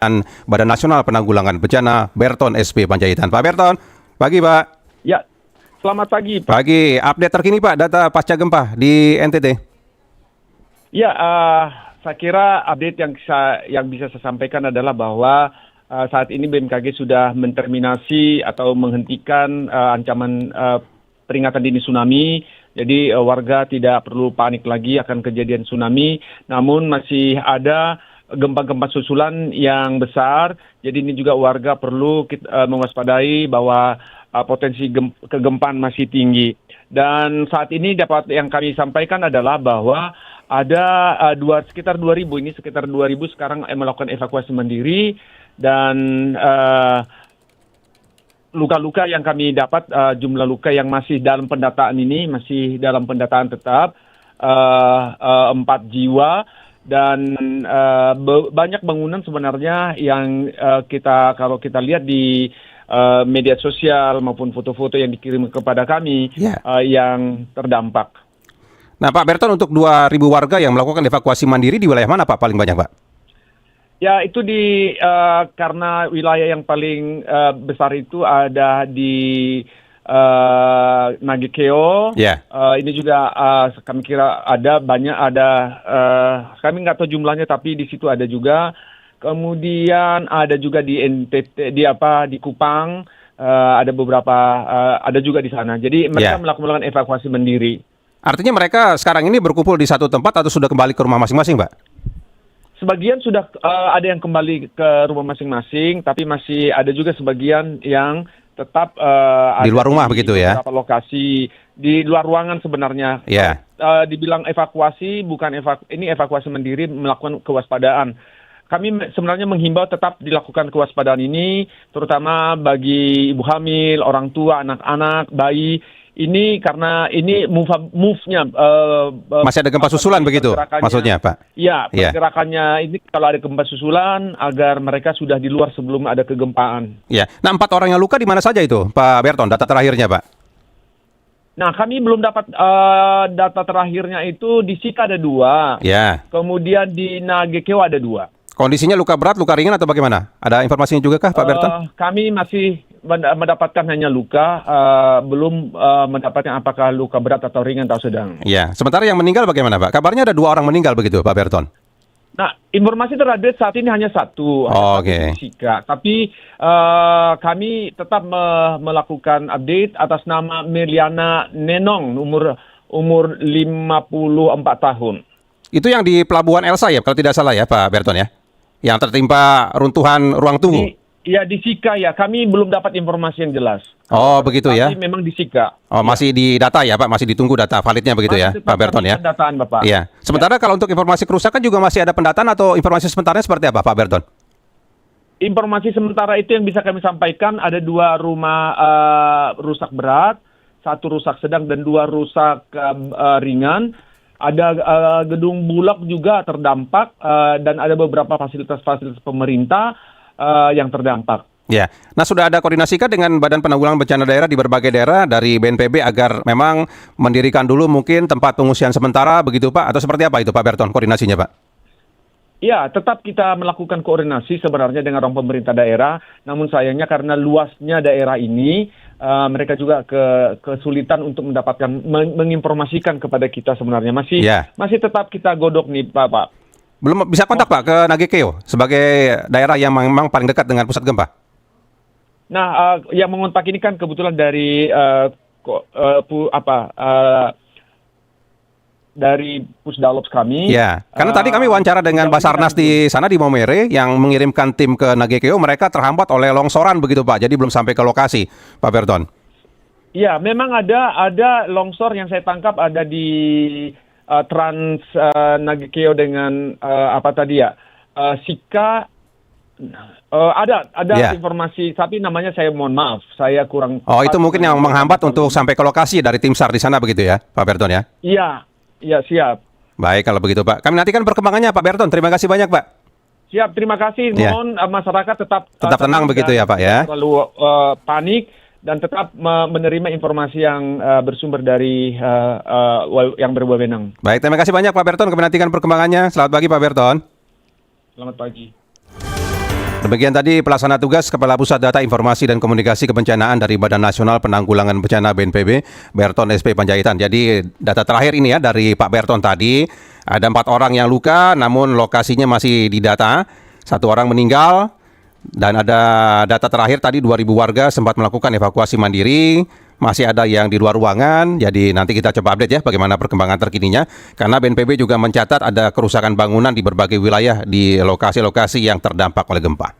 Badan Nasional Penanggulangan Bencana Berton SP Panjaitan. Pak Berton, pagi Pak. Ya, selamat pagi Pak. Pagi, update terkini Pak, data pasca gempa di NTT. Ya, saya kira update yang bisa saya sampaikan adalah bahwa saat ini BMKG sudah menterminasi atau menghentikan ancaman peringatan dini tsunami. Jadi warga tidak perlu panik lagi akan kejadian tsunami, namun masih ada gempa-gempa susulan yang besar. Jadi ini juga warga perlu mewaspadai bahwa potensi kegempaan masih tinggi. Dan saat ini yang kami sampaikan adalah bahwa ada sekitar 2.000 sekarang melakukan evakuasi mandiri, dan luka-luka yang kami dapat, jumlah luka yang masih dalam pendataan ini masih dalam pendataan tetap 4 jiwa. Dan banyak bangunan sebenarnya yang kalau kita lihat di media sosial maupun foto-foto yang dikirim kepada kami yang terdampak. Nah Pak Berton, untuk 2.000 warga yang melakukan evakuasi mandiri di wilayah mana Pak paling banyak Pak? Ya, itu karena wilayah yang paling besar itu ada di Nagekeo. Ini juga kami kira kami nggak tahu jumlahnya, tapi di situ ada juga. Kemudian ada juga di NTT, di Kupang, ada beberapa, ada juga di sana. Jadi mereka melakukan evakuasi mandiri. Artinya mereka sekarang ini berkumpul di satu tempat atau sudah kembali ke rumah masing-masing Pak? Sebagian sudah ada yang kembali ke rumah masing-masing, tapi masih ada juga sebagian yang tetap di luar rumah begitu ya? Beberapa lokasi di luar ruangan sebenarnya. Dibilang evakuasi, bukan ini evakuasi mandiri, melakukan kewaspadaan. Kami sebenarnya menghimbau tetap dilakukan kewaspadaan ini, terutama bagi ibu hamil, orang tua, anak-anak, bayi. Ini karena ini move-nya masih ada gempa susulan begitu maksudnya Pak? Iya, pergerakannya ini kalau ada gempa susulan agar mereka sudah di luar sebelum ada kegempaan. Iya. Nah 4 orang yang luka di mana saja itu Pak Berton, data terakhirnya Pak? Nah, kami belum dapat data terakhirnya itu. Di Sika ada 2. Kemudian di Nagekeo ada 2. Kondisinya luka berat, luka ringan atau bagaimana? Ada informasinya juga kah Pak Berton? Kami masih mendapatkan hanya luka, belum mendapatkan apakah luka berat atau ringan atau sedang. Iya. Sementara yang meninggal bagaimana Pak? Kabarnya ada 2 orang meninggal begitu Pak Berton? Nah, informasi terupdate saat ini hanya 1. Di Sika. Tapi kami tetap melakukan update atas nama Meliana Nenong, umur 54 tahun. Itu yang di Pelabuhan Elsa ya, kalau tidak salah ya Pak Berton ya? Yang tertimpa runtuhan ruang tunggu. Iya, di Sika ya. Kami belum dapat informasi yang jelas. Oh, begitu ya. Tapi memang di Sika. Oh, masih di data ya Pak, masih ditunggu data validnya begitu ya Pak Berton ya? Pendataan Bapak. Iya. Sementara kalau untuk informasi kerusakan juga masih ada pendataan atau informasi sementaranya seperti apa Pak Berton? Informasi sementara itu yang bisa kami sampaikan, ada 2 rumah rusak berat, 1 rusak sedang dan 2 rusak ringan. Ada gedung Bulog juga terdampak, dan ada beberapa fasilitas-fasilitas pemerintah yang terdampak. Ya, nah sudah ada koordinasikah dengan Badan Penanggulangan Bencana Daerah di berbagai daerah dari BNPB agar memang mendirikan dulu mungkin tempat pengungsian sementara begitu Pak? Atau seperti apa itu Pak Berton koordinasinya Pak? Ya, tetap kita melakukan koordinasi sebenarnya dengan orang pemerintah daerah. Namun sayangnya karena luasnya daerah ini, mereka juga kesulitan untuk mendapatkan menginformasikan kepada kita sebenarnya. Masih tetap kita godok nih Pak. Belum bisa kontak Pak ke Nagekeo sebagai daerah yang memang paling dekat dengan pusat gempa? Nah, yang mengontak ini kan kebetulan dari dari Pusdalops kami. Ya, karena tadi kami wawancara dengan Basarnas di sana di Maumere yang mengirimkan tim ke Nagekeo, mereka terhambat oleh longsoran begitu Pak, jadi belum sampai ke lokasi Pak Berton. Ya, memang ada longsor yang saya tangkap ada di Trans Nagekeo dengan Sika. Ada informasi, tapi namanya saya mohon maaf, saya kurang. Oh, itu mungkin yang menghambat untuk sampai ke lokasi dari tim SAR di sana begitu ya Pak Berton ya? Iya, siap. Baik kalau begitu Pak. Kami nantikan perkembangannya Pak Berton. Terima kasih banyak Pak. Siap, terima kasih. Mohon masyarakat tetap tenang begitu ya Pak ya. Lalu panik dan tetap menerima informasi yang bersumber dari yang berwenang. Baik, terima kasih banyak Pak Berton. Kami nantikan perkembangannya. Selamat pagi Pak Berton. Selamat pagi. Demikian tadi pelaksana tugas Kepala Pusat Data Informasi dan Komunikasi Kebencanaan dari Badan Nasional Penanggulangan Bencana BNPB, Berton SP Panjaitan. Jadi data terakhir ini ya dari Pak Berton tadi, ada 4 orang yang luka namun lokasinya masih didata, 1 orang meninggal, dan ada data terakhir tadi 2.000 warga sempat melakukan evakuasi mandiri. Masih ada yang di luar ruangan, jadi nanti kita coba update ya bagaimana perkembangan terkininya. Karena BNPB juga mencatat ada kerusakan bangunan di berbagai wilayah di lokasi-lokasi yang terdampak oleh gempa.